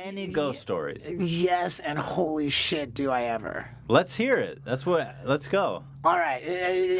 any ghost stories? Yes, and holy shit, do I ever. Let's hear it. Let's go. All right,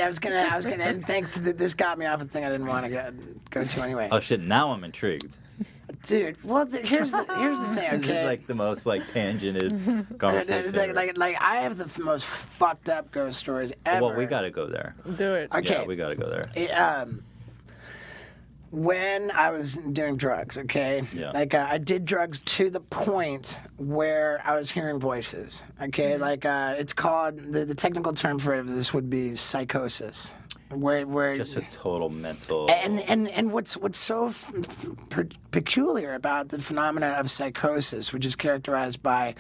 I was gonna, and thanks to this got me off a thing I didn't want to go to anyway. Oh shit! Now I'm intrigued. Dude, well, here's the thing, okay? This is like the most tangented conversation. Like I have the most fucked up ghost stories ever. Well, we gotta go there. Do it. Okay. Yeah, we gotta go there. When I was doing drugs, okay? Yeah. Like, I did drugs to the point where I was hearing voices, okay? Like, it's called, the technical term for this would be psychosis. Where Just a total mental. and what's so peculiar about the phenomenon of psychosis, which is characterized by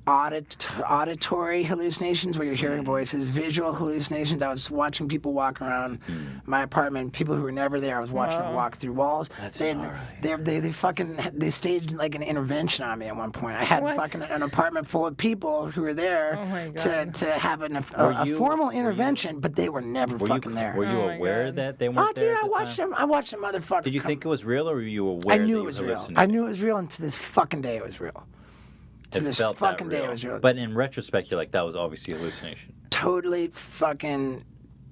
auditory hallucinations where you're hearing voices, visual hallucinations. I was watching people walk around my apartment, people who were never there. I was watching them walk through walls. That's they staged like an intervention on me at one point. I had fucking an apartment full of people who were there to have a formal intervention, but they were never fucking there. Were you aware that they weren't there? Dude, at I the watched time? them. I watched some motherfucker. Did you think it was real, or were you aware? I knew that it was you real. hallucinated? I knew it was real, and to this fucking day, it was real. To this felt fucking that day, real. it was real. But in retrospect, you're like, that was obviously a hallucination. Totally fucking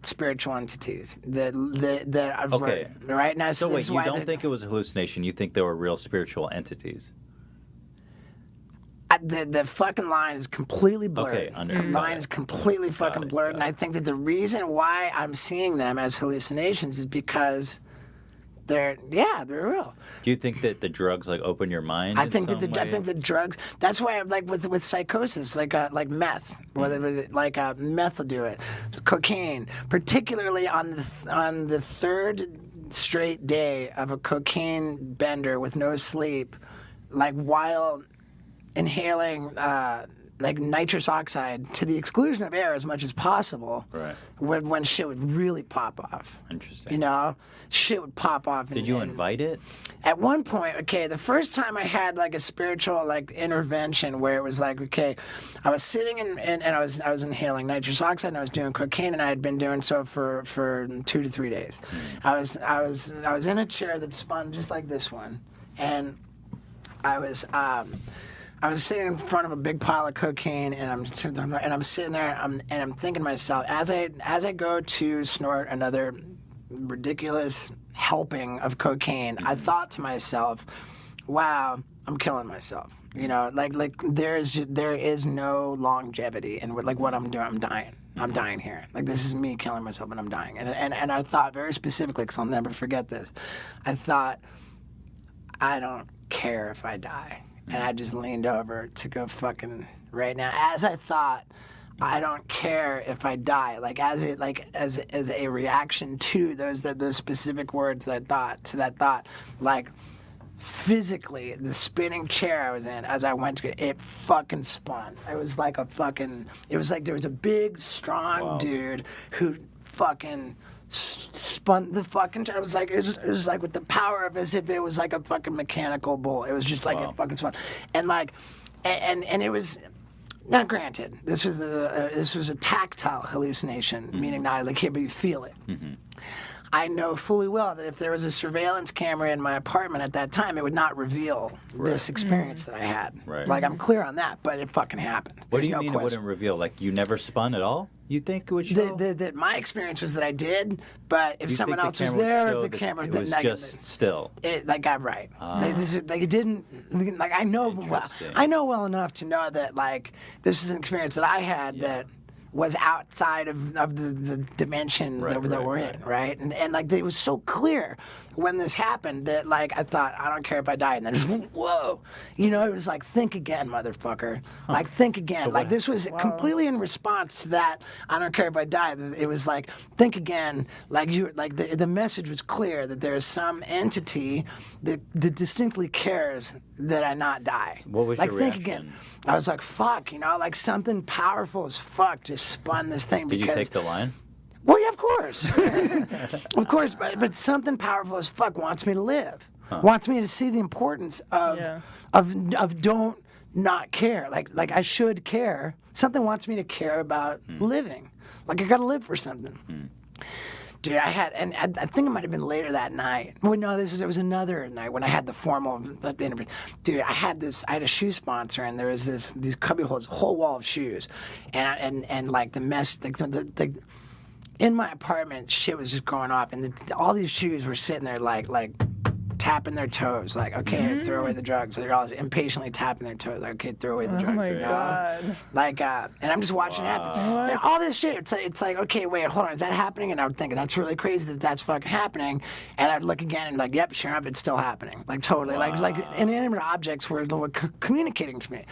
spiritual entities that are Okay. right now. So this wait, is you why don't think it was a hallucination? You think they were real spiritual entities? the fucking line is completely blurred. Okay, The line is completely fucking blurred, and I think that the reason why I'm seeing them as hallucinations is because they're real. Do you think that the drugs open your mind? I think the drugs. That's why I'm like with psychosis, like meth, meth will do it. Cocaine, particularly on the third straight day of a cocaine bender with no sleep, like while inhaling nitrous oxide to the exclusion of air as much as possible. Right. When shit would really pop off. Interesting. You know, shit would pop off. Did you invite it? At one point, okay, the first time I had like a spiritual intervention where it was like, okay, I was sitting and I was inhaling nitrous oxide and I was doing cocaine and I had been doing so for 2 to 3 days. I was in a chair that spun just like this one, and I was sitting in front of a big pile of cocaine, and I'm sitting there, and I'm thinking to myself, as I go to snort another ridiculous helping of cocaine, I thought to myself, wow, I'm killing myself. You know, like there is no longevity in what I'm doing. I'm dying. I'm dying here. Like, this is me killing myself, and I'm dying. And I thought very specifically, because I'll never forget this, I thought, I don't care if I die. And I just leaned over to go fucking right now. As I thought, I don't care if I die. As a reaction to those specific words that I thought, to that thought, physically, the spinning chair I was in as I went to it fucking spun. It was like there was a big, strong dude who fucking spun the fucking chair. It was like with the power of as if it was like a fucking mechanical bull. It was just like it fucking spun, and and it was. Now, granted, this was a tactile hallucination, meaning not like here, but you feel it. Mm-hmm. I know fully well that if there was a surveillance camera in my apartment at that time, it would not reveal this experience that I had. Right. I'm clear on that, but it fucking happened. What do you mean it wouldn't reveal? You never spun at all? You think it would show? My experience was that I did, but if someone else was there, if the camera it was just still. It got right. It didn't. I know well enough to know that this is an experience that I had that was outside of the dimension that we're in, right? And it was so clear when this happened that I thought, I don't care if I die, and then just, whoa, it was think again, motherfucker, think again. So this was completely in response to that. I don't care if I die. It was think again. The message was clear that there is some entity that distinctly cares that I not die. What was your think reaction? again. I was like, fuck, something powerful as fuck just spun this thing. Did you take the line? Well, yeah, of course. Of course, but something powerful as fuck wants me to live. Wants me to see the importance of don't not care. Like I should care. Something wants me to care about living. I got to live for something. Dude, I had, and I think it might have been later that night. Well, no, it was another night when I had the formal interview. Dude, I had a shoe sponsor, and there was these cubby holes, a whole wall of shoes, and like the mess, the in my apartment, shit was just going off, and all these shoes were sitting there like tapping their toes, like, okay, throw away the drugs. They're all impatiently tapping their toes, like, okay, throw away the drugs. Oh my God. Like, and I'm just watching it happen. And all this shit, it's like, okay, wait, hold on, is that happening? And I would think, that's really crazy that that's fucking happening. And I'd look again and like, yep, sure enough, it's still happening. Like, totally. Like inanimate objects were communicating to me.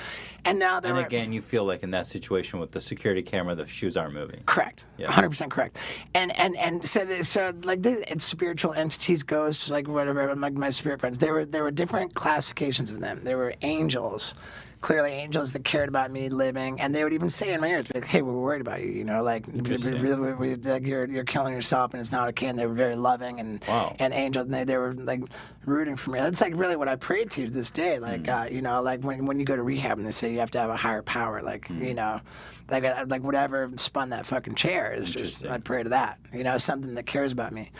And now they're... And again, you feel like in that situation with the security camera, the shoes aren't moving. Correct. Yeah. 100% correct. And so like it's spiritual entities, ghosts, like whatever, like my spirit friends. There were different classifications of them. There were angels, clearly angels that cared about me living, and they would even say in my ears, like, "Hey, we're worried about you. You know, like, like you're killing yourself, and it's not okay." And they were very loving and angels, and they were like rooting for me. That's like really what I prayed to this day. Like you know, like when you go to rehab and they say you have to have a higher power, like you know, like whatever spun that fucking chair is just I pray to that. You know, something that cares about me.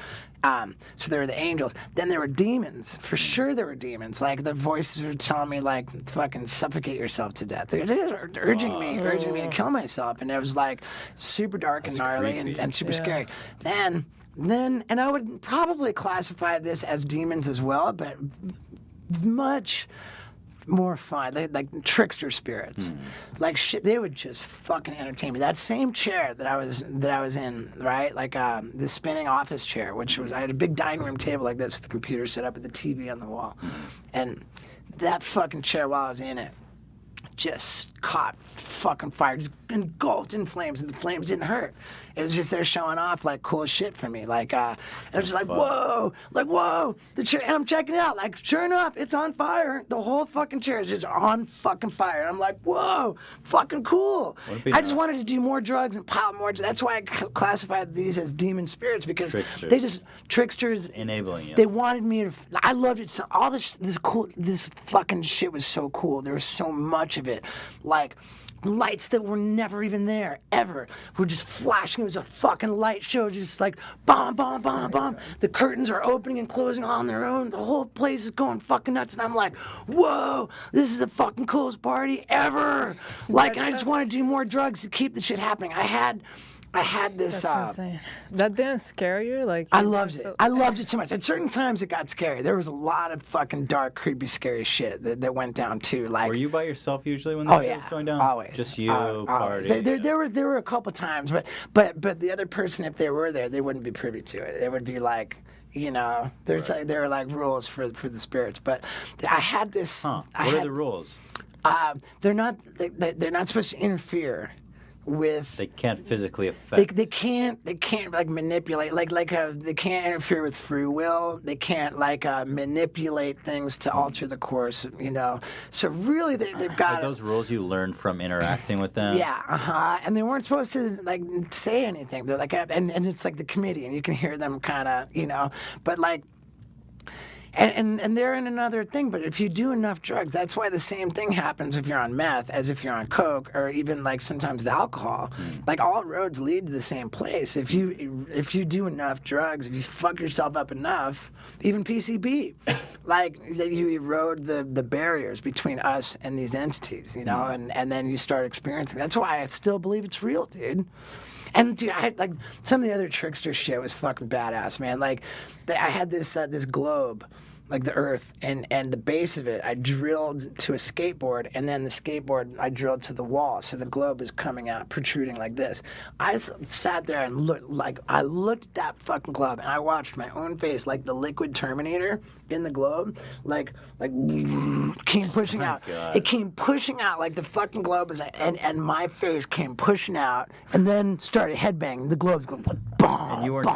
So there were the angels. Then there were demons. For sure there were demons. Like the voices were telling me like fucking suffocate yourself to death. They were urging me to kill myself. And it was like super dark and gnarly and super scary. Then and I would probably classify this as demons as well, but much more fun, like trickster spirits, like shit. They would just fucking entertain me. That same chair that I was in, right? Like the spinning office chair, which was I had a big dining room table like this with the computer set up with the TV on the wall, and that fucking chair while I was in it just caught fucking fire, just engulfed in flames, and the flames didn't hurt. It was just there showing off like cool shit for me. Like, and I was just like, whoa, the chair, and I'm checking it out. Like, sure enough, it's on fire. The whole fucking chair is just on fucking fire. And I'm like, whoa, fucking cool. I just wanted to do more drugs and pile more. That's why I classified these as demon spirits, because they just, tricksters. Enabling you. They wanted me to, I loved it. So all this fucking shit was so cool. There was so much of it. Like, lights that were never even there, ever, were just flashing. It was a fucking light show, just like bomb, bomb, bomb, bomb. The curtains are opening and closing on their own. The whole place is going fucking nuts. And I'm like, whoa, this is the fucking coolest party ever. Like, and I just want to do more drugs to keep the shit happening. I had this. That's insane. That didn't scare you? Like, I loved it. I loved it so much. At certain times, it got scary. There was a lot of fucking dark, creepy, scary shit that went down too. Like, were you by yourself usually when the show was going down? Always. Just you, party. There were a couple times, but the other person, if they were there, they wouldn't be privy to it. It would be like, you know, there are like rules for the spirits. But I had this. What are the rules? They're not supposed to interfere with. They can't physically affect. They can't like manipulate, like they can't interfere with free will. They can't like manipulate things to alter the course, you know. So really they've got like those rules you learned from interacting with them. Yeah, and they weren't supposed to like say anything. They're like, and it's like the committee, and you can hear them kind of, you know, but like. And they're in another thing, but if you do enough drugs, that's why the same thing happens if you're on meth as if you're on coke, or even like sometimes the alcohol. Like all roads lead to the same place. If you do enough drugs, if you fuck yourself up enough, even PCB, like you erode the barriers between us and these entities, you know, and then you start experiencing. That's why I still believe it's real, dude. And dude, I had like some of the other trickster shit was fucking badass, man. Like, I had this globe, like the Earth, and the base of it I drilled to a skateboard, and then the skateboard I drilled to the wall, so the globe is coming out, protruding like this. I sat there and looked at that fucking globe, and I watched my own face, like the liquid Terminator in the globe, like came pushing out. God. It came pushing out like the fucking globe is, and my face came pushing out, and then started headbanging. The globe's going boom. And you weren't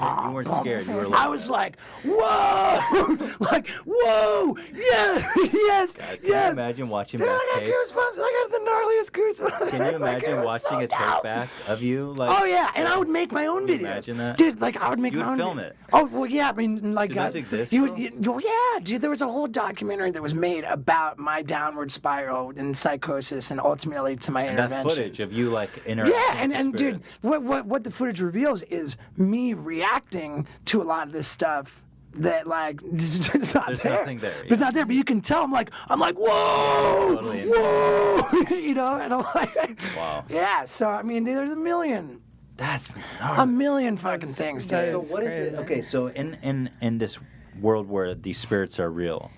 scared. You were like, I was like, whoa, like, whoa, yeah, yes, God, can yes. you imagine watching Dude, back I got tapes? goosebumps. I got the gnarly Julius Guzman. Can you imagine watching a take back of you? Like, Oh yeah, and I would make my own Can you videos. imagine that? Dude, like I would make You my would own. film it. Oh well, yeah. I mean, like Do those exist You would, still? oh yeah, dude. There was a whole documentary that was made about my downward spiral and psychosis, and ultimately to my and that intervention. footage of you like interacting. Yeah, with and dude, spirits. what the footage reveals is me reacting to a lot of this stuff that like it's not There's there. nothing there, It's yeah. not there, but you can tell. I'm like, whoa, Totally in whoa, you know, and I'm like, Wow. yeah. So I mean, there's a million That's fucking things, that dude. So is what is it? crazy. Okay, so in this world where these spirits are real,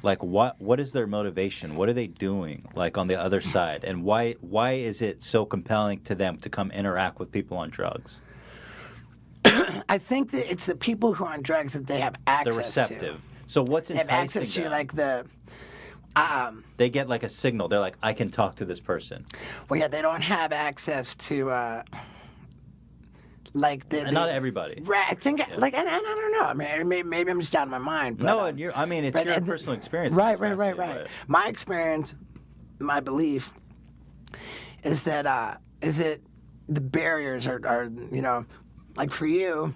like what is their motivation? What are they doing like on the other side? And why is it so compelling to them to come interact with people on drugs? I think that it's the people who are on drugs that they have They're access receptive. So what's to. They have enticing access to them? like the. They get like a signal. They're like, I can talk to this person. Well, yeah, they don't have access to. Like the. And not everybody. Right, I think, like, and I don't know. I mean, maybe I'm just out of my mind. But, No, and I mean, it's but your the- personal experience. Right, that's right. fascinating, My experience, my belief, is that the barriers are you know, like for you.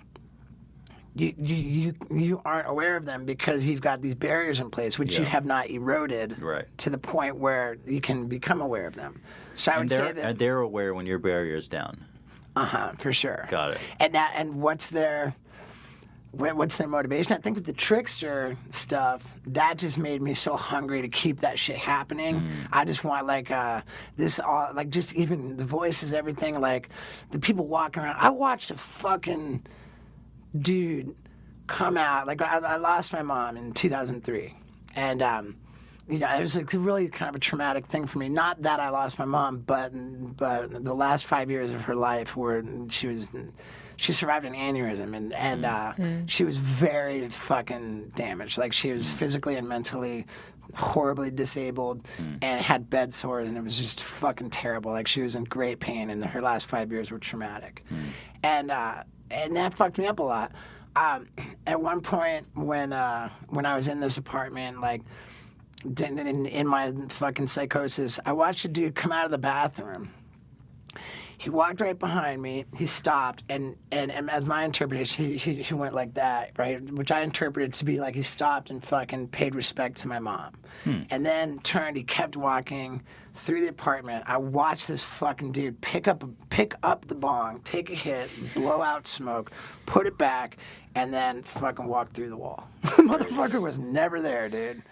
You aren't aware of them because you've got these barriers in place, which you Yeah. have not eroded Right. to the point where you can become aware of them. So I would And say they're, that. and they're aware when your barrier's down. For sure. Got it. And what's their motivation? I think with the trickster stuff, that just made me so hungry to keep that shit happening. I just want like this all like just even the voices, everything, like the people walking around. I watched a fucking dude come out. Like I lost my mom in 2003, and you know, it was like really kind of a traumatic thing for me. Not that I lost my mom, but the last 5 years of her life, where she survived an aneurysm, and she was very fucking damaged. Like she was physically and mentally horribly disabled, and had bed sores, and it was just fucking terrible. Like she was in great pain, and her last 5 years were traumatic, and that fucked me up a lot. At one point, when I was in this apartment, like. In my fucking psychosis, I watched a dude come out of the bathroom. He walked right behind me. He stopped, and as my interpretation, he went like that, right? Which I interpreted to be like he stopped and fucking paid respect to my mom, and then turned. He kept walking through the apartment. I watched this fucking dude pick up the bong, take a hit, blow out smoke, put it back, and then fucking walk through the wall. The motherfucker was never there, dude.